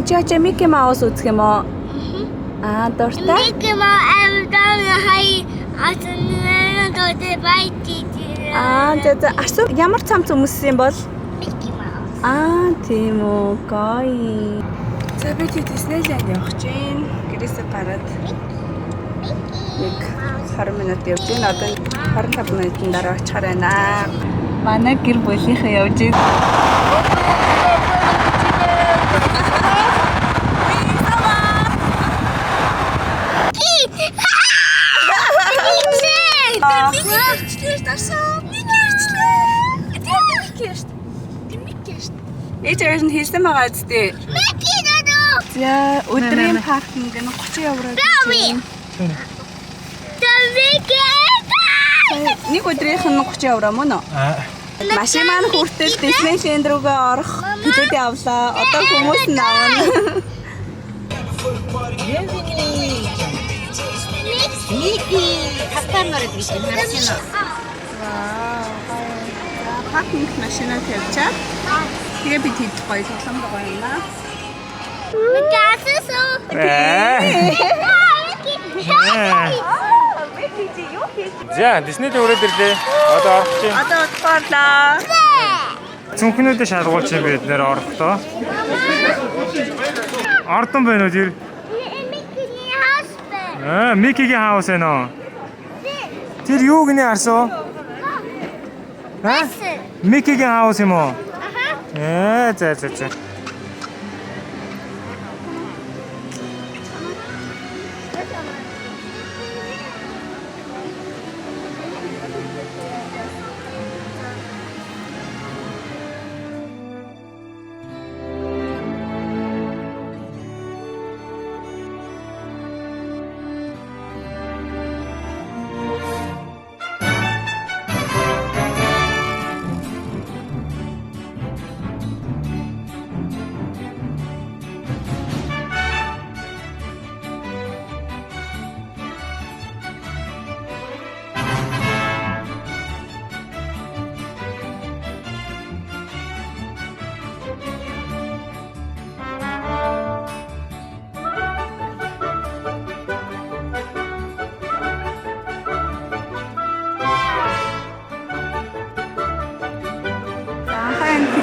чи Mickey Mouse үзэх юм уу? Дуртай. Mickey Mouse амдан хай асуусан дөрөв байти. Асуу ямар цамц өмссөн бол? Mickey Mouse. Тийм үү. Гоё. За би Disneyland явах чинь гэрээсээ гараад 20 минут явж гин. Одоо 25 минутын дараа очихаар байна. Манай гэр бүлийнхээ явж гин. Ээж нь хэлсэн байгаа зү. За өдрийн паркинг нь 30 евро гэж байна. Нэг өдрийнх нь 30 евро мөн үү? Машин маань хүртэл Disneyland руугаа орох билет авлаа. Одоо хүмүүс нь авна. Мики хатанаар гэж харсан. Вау. Паркинг машинаа тавьчаад тэгээ бид хэд гоё тоглоом байгаа юм аа. За, Disney төрөд ирлээ. Одоо орох чинь. Одоо удахгүй. Цүнхнүүдээ шалгуулж бид нэр орохдоо. Ордон байна уу тэр? Микигийн хаус ээ нөө. Тэр юу гинэ харсан? Микигийн хаус юм уу? За.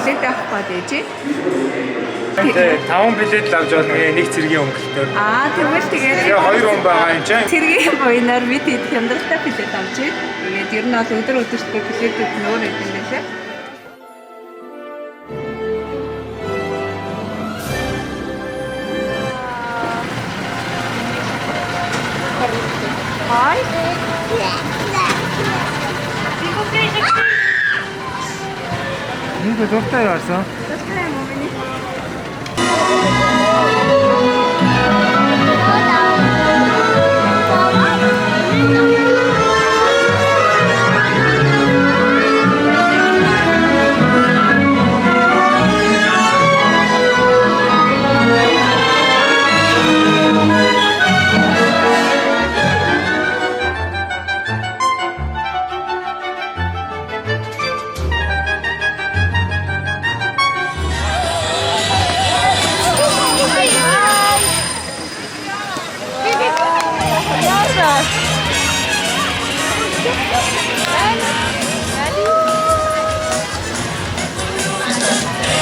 Билет авах гээд чи. Тэгээ 5 билет авч болно нэг цэргийн өнгөлтөөр. Тэгвэл тэгээд Тэгээ 2 хүн байгаа юм чинь. цэргийн буйнаар бид хэд хямдалтай билет авч байна. Тэгээд ер нь бол өдөртөө билетүүд нөр идэв лээ. Hi. Нэг дуртай яасан. Дуртай юм уу миний?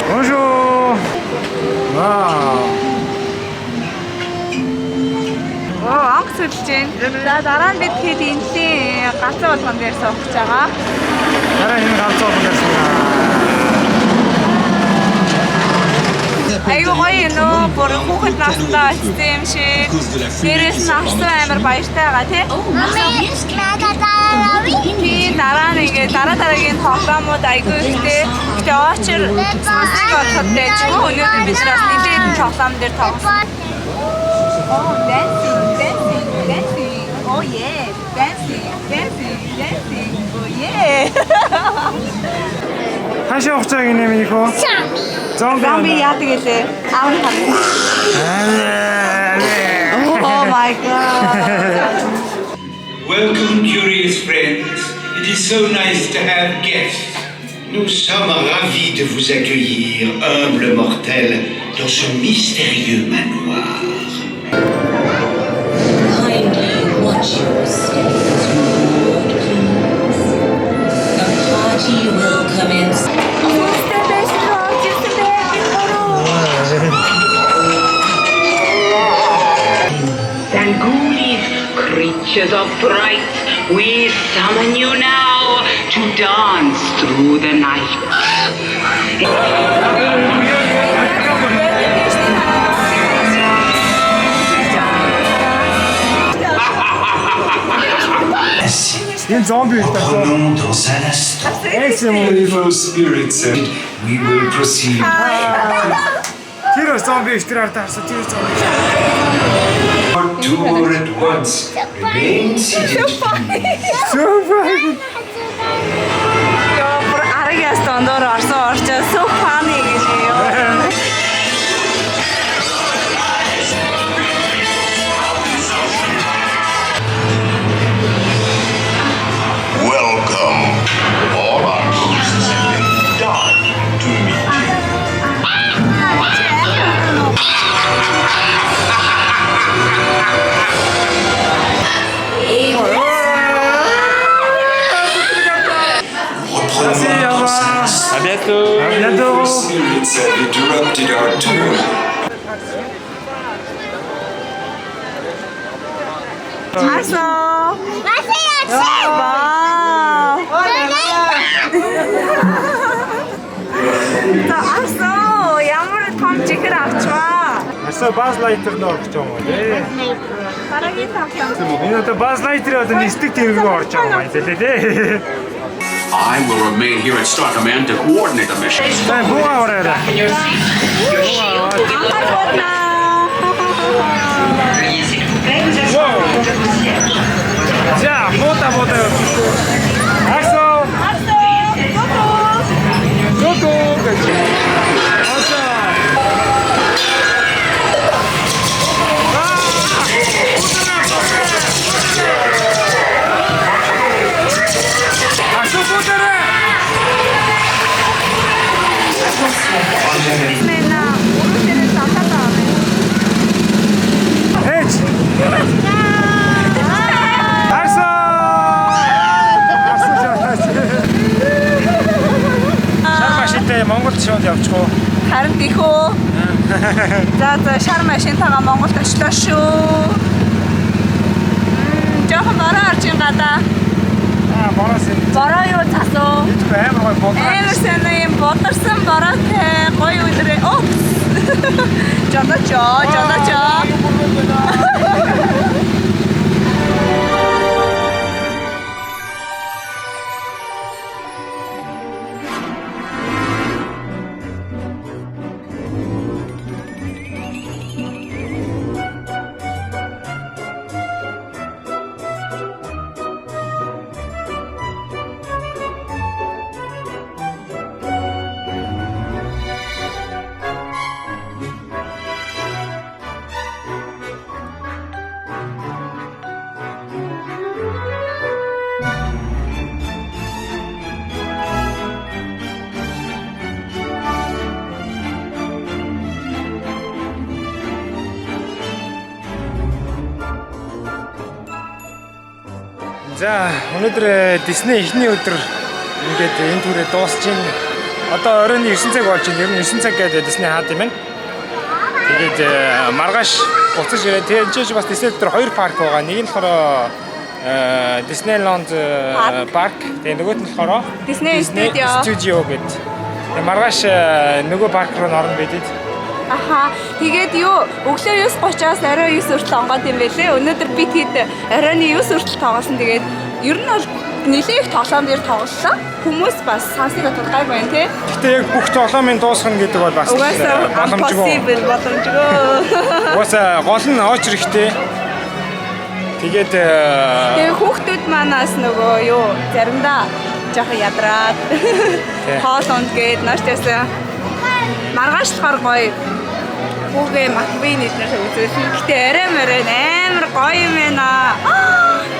Bonjour. Wow. Анх сэлж байна. За дараа нь бид хэд энэний галзуу болгон дээр суух гэж байгаа. Дараа энэ галзуу болгон дээр сууна. Айгуу гоё нөө бүр хүүхэд настай очсон юм шиг. Дээрээс нь авсан амар баяртай байгаа тий. Дараа нь ингээ дараагийн тоглоомууд айгуу ихтэй. Гэтэ очор сонсыг бодоход дэжгүй өнөөдөр бид бас нэгэн тоглоом дээр тоглосон. Dancing. Oh yeah. Dancing. Oh yeah. Хашаа явах цаг юм ийм хөө. Зомби яадаг гэлээ. Аав нь харна. Oh my god. Welcome, curious friends. It is so nice to have guests. Nous sommes ravis de vous accueillir, humbles mortels, dans ce mystérieux manoir. Kindly watch your steps, Lord, please. A party will commence. Sangulis, creatures of fright, we summon you now to dance through the night. Энэ зомби их тасаа. Prenons dans un instant. Evil spirits and we will proceed. Тэр зомби их тэр ардаас тэр зомби. Tour at once. Remain seated. Яа, бүр аргаас дондор орсон орчоо so funny гэж ёо. Welcome. All our hosts have been dying to meet you. Reprenons dans un instant. À bientôt. À bientôt. Evil spirits have interrupted our tour. Арсоо. За арсоо ямар том чихэр авчмаа. Арсаа баз лайтер нөө орж байгаа юм тий. Дараагийн тоглоом. Энэ одоо баз лайтер одоо нэстэг тэргүү орж байгаа юм тий тий. I will remain here at Star Command to coordinate the mission. Сайн буугаа ороо. За, бота. Арсоо. Гото. Монголд шууд явчих уу? Харин тийх үү. За шар машинтайгаа Монголд очлоо шүү. Жохон бороо орж ин гадаа. Бороос энэ Бороо юу засуу? амар гой бодлоо. Амар сайн юм бодорсон бороотой гоё өдрөө. Оо. Жодочоо. За, өнөөдөр Disney эхний өдөр ингээд энэ түрээ дуусч байна. Одоо оройн 9 цаг болж байна. Ер нь 9 цаг гэдэг Disney хаад юм байна. Тэгээд маргааш буцаж ирээ. Тэгээд бас Disney дээр 2 парк байгаа. Нэг нь болохоор Disneyland парк. Тэгээд нөгөөт нь болохоор Disney Studio гэдэг. Тэгээд маргааш нөгөө парк руу орно бидэд. Аха. Тэгээд юу өглөө 9:30-аас орой 9 хүртэл онгоод юм байлээ. Өнөөдөр би тэгэд оройн 9 хүртэл тоглосон. Тэгээд ер нь бол нэлээх тоглоом дээр тоглолоо. Хүмүүс бас сансыг тодорхой байна тий. Гэтэ яг бүх тоглоомын дуусгах гэдэг бол бас боломжгүй. Угаасаа гол нь очр ихтэй. Тэгээд хүүхдүүд манаас нөгөө юу заримдаа жоохон ядраад хоол унд гээд нааштай маргааш болохоор гоё хүүгээ макбин эднэрээ үзүүлсэн. Гэтэ арай амар гоё юм байна.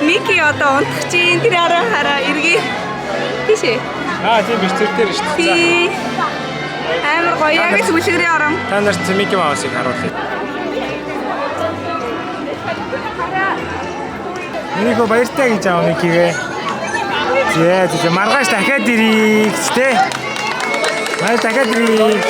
Мики одоо унтах чинь тэр хараа эргээ. Тийшээ. Тийм биш тэр дээр шүү дээ. Амар гоё яг л сүлгэрийн орон. Та нарт Мики Маусыг харуулъя. Энийг баяртай гэж аав Микигээ. Зээ маргааш дахиад ирэх тэ. Маргааш дахиад ирэх.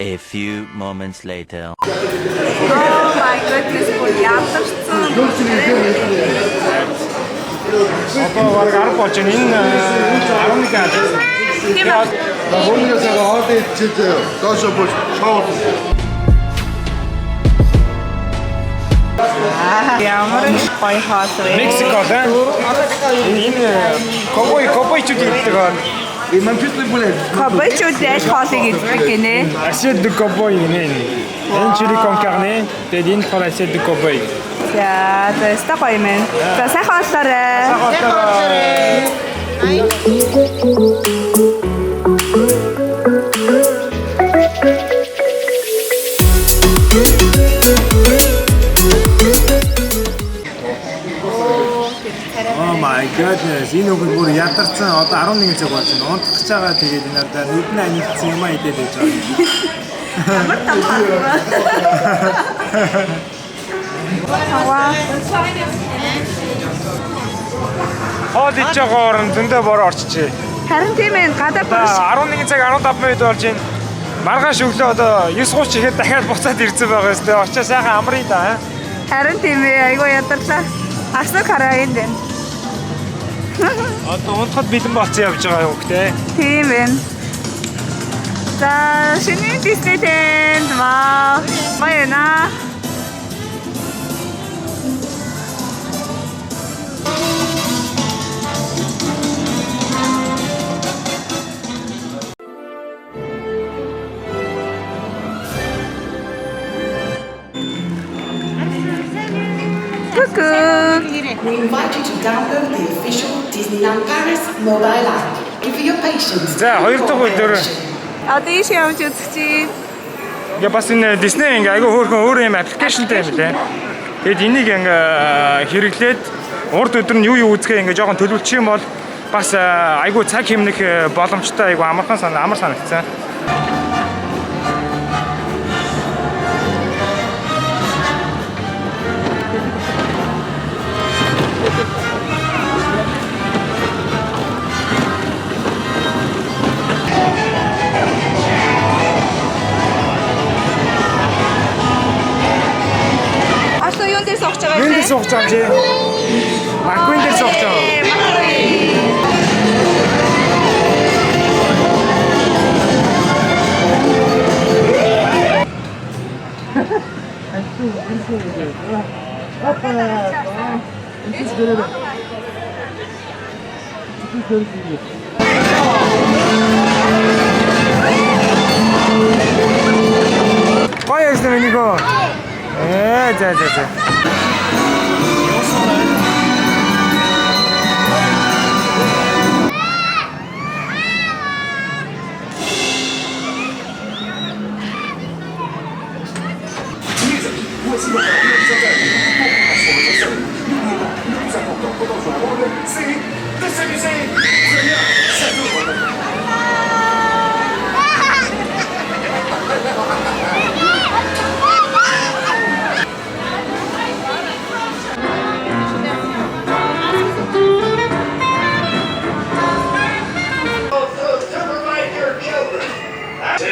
A few moments later. Oh my goodness, бүр ядарсан. Одоо баг 10 болж байна. Энэ 11 аа. Тийм аа. Хөнгөөсөө хоол идчихэд доошо бүр шоур. Ямар гоё хоол вэ? Мексико да. Энэ ковбойчууд ирдэг аа. Ковбойчууд яаж хоолыг иддэг гинэ? Assiette de cowboy нэ. Энэ чили con carne, тэгээд энэ бол assiette de cowboy. За, тэстэ гоё мэн. За, сайхан хооллоорой. Oh my goodness. Энэ үг бүр ядарсан. Одоо 11 цаг болж байна. Унтах чагаа тэгээд энэ надад нүднээ анигдсан юм аа идээд байж байгаа. Ямар тамхаа. Хоол идж байгаа орон зөндөө бор орчихжээ. Харин тийм ээ, гадаа бүр 11 цаг 15 минут болж байна. Маргааш өглөө одоо 9:30 ихэд дахиад буцаад ирсэн байгаа юм шүү. Очоо сайхан амрыг да. харин тийм ээ, айгүй ядарсан. Асар хараа энэ дээ. Одоо унтахад бэлэн болцсон явж байгаа юм хэ. Тийм ээ. За, шинэ Disneyland маа. Баяна. We invite you to download the official Disneyland Paris mobile app. Give your patience. За, хоёр дахь өдөр Одоо ийш явж үзэж чинь. ингээ бас энэ Disney ингээ айгүй хөөрхөн өөр юм аппликейшнтэй юм лээ. Тэгэд энийг ингээ хэрэглээд урд өдөр нь юу үзгээ ингээ жоохон төлөвлөчих юм бол бас айгүй цаг хэмнэх боломжтой айгүй амар санагдсан. Юун дээр сууж байгаа Юун дээр сууж байгаа чи? Маквин дээр сууж байгаа. Гоё юм байна нэг. За.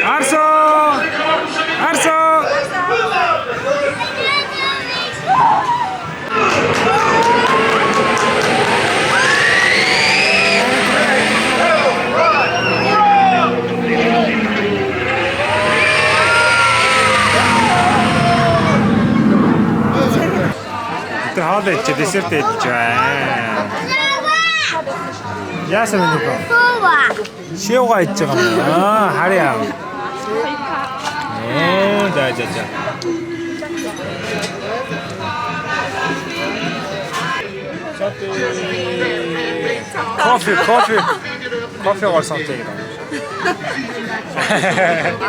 Arso! Тэ хоолой чи десерт идэж байна. Яасан бэ нөхөө? Шивга идэж байгаа юм. Харъя. За. Кофе or something.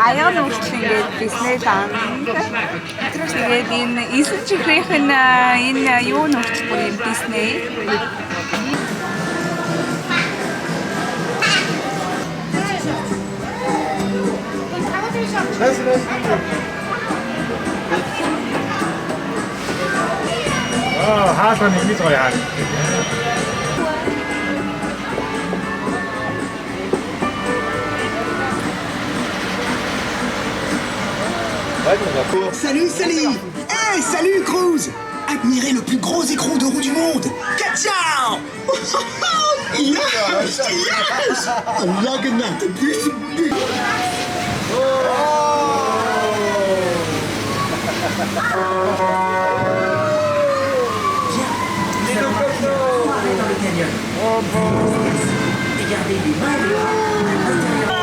Аяга нүгч ингээд Disneyland Тэгээд энэ 9 чихрийнх нь энэ юу нөхч бүр юм Disney. 하선 이미 좋아요. Salut, salut! Hey, salut, Cruz! Admirez le plus gros écrou de roue du monde! Ka-ciao! Yes! Yes! Lagnat! Regardez les mains et les bras à l'intérieur.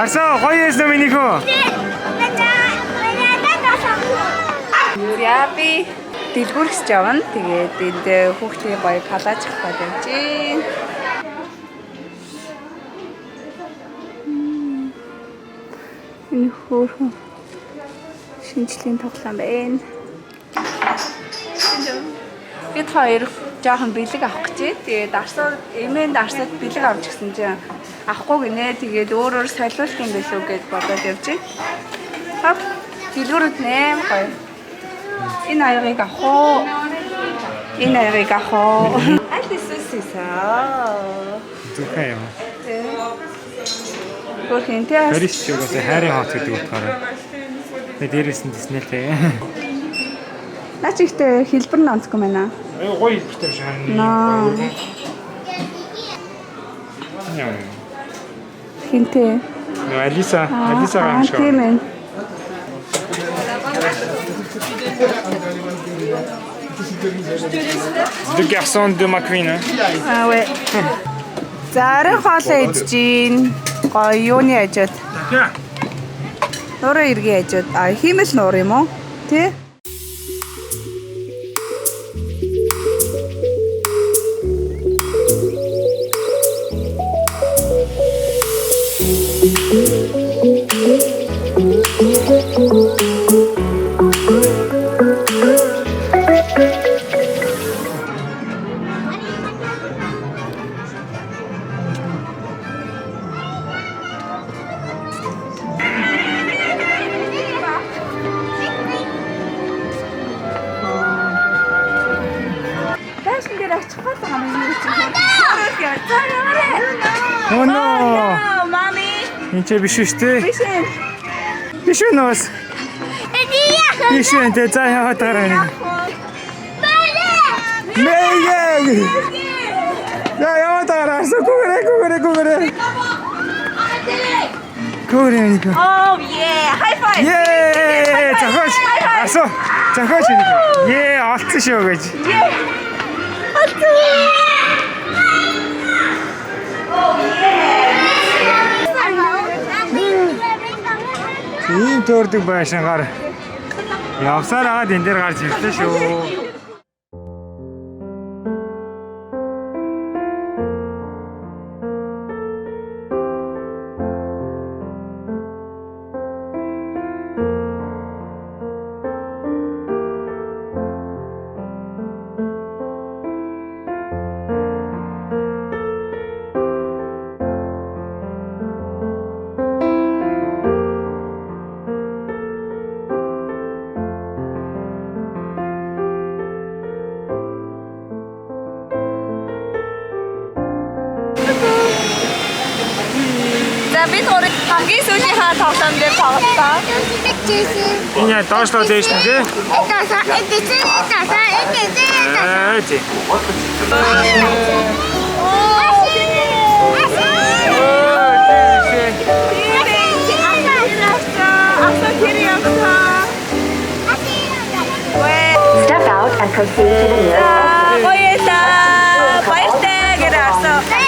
Арсо гоё яасан минийх үү? Яаби дэлгүүрхсэж явна. Тэгээд энд хүүхдийн гоё палаж авах гэж байна. Энэ хөөрхөн шинжлэлийн тоглоом байна. Бид хоёр жоохон бэлэг авах гэж. Тэгээд эмээнд дарсад бэлэг авч гисэн чинь авахгүй гинэ. Тэгээд өөрөөр солиулт юм билүү гэж бодоод явж байна. Дэлгүүрүүд нэм гоё. Энэ аягийг авах уу? Энэ аягийг авах уу? Аль эсвэл Зүхээ юм. Хөрхөнтэй. Парис ч угаасаа хайрын хот гэдэг утгаараа. Тэгээд дээрээс нь Disney-тэй. Наач ихтэй хэлбэр нь онцгүй байна. Гоё хэлбэртэй шаан. Наа. Яа. Хинтээ. Алиса гамш. Тийм ээ. Le garçon de McQueen. Ah ouais. Зарим хоолоо идэж гин. Гоё юуны ажид. Нуурын иргэн ажид. Хиймэл нуур юм уу? Тэ? Oh no! Mommy! Энд чи биш шүү дээ. Биш ээ. Биш үү нөөс? Биш үү тэ за яваад гараа нэг. Мэй! За яваад гараа. Гүгэрэ. Гүгэрэ. Oh yeah! High five! Yeah! Захоч. Асуу. Захоч нэг. Yeah, олцсон шүү гэж. Ийм төрдөг байшингаар явсаар агаад энэ дээр гарч ирлээ шүү. За бид гурав хамгийн сүүлийнхаа тоглоом дээр тоглолоо. Энэ яа доошлоо дээш нь тий. Тий. Step out and proceed to the nearest Баярлаа. Баяртай гэрээсөө.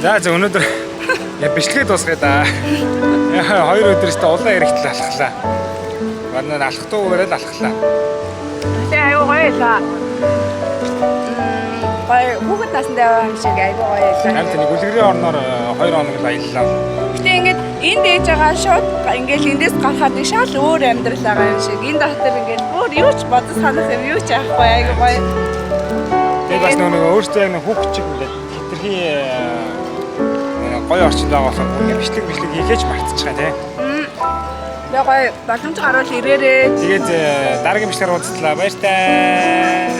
За өнөөдөр бичлэгээ дуусгая да. Хоёр өдрөөсөө улаан эрэхтэл алхлаа. Манай алхах дуугаар л алхлаа. Тэгээ аюу гоёлаа. Гоё хүүхэд настай байгаа юм шиг аюу гоёлаа. Хамт нэг үлгэрийн орноор 2 хоног л аяллаа. Гэтэ ингээд энд ээж байгаа шууд ингээд эндээс гарахад нэг шал өөр амьдрал байгаа юм шиг. Энэ дотор ингээд өөр юу ч бодож санах юм юу ч яахгүй аюу гоё. Тэгээ бас нэг өөртөө яг хүүхэд чиг үлээд хитрхи гоё орчинд байгаа болохоор ингээд бичлэг хийхээч мартчихаа тий. Тэгээ гоё боломж гарвал ирээрээ. Тэгээд дараагийн бичлэгээр уулзлаа. Баяртай.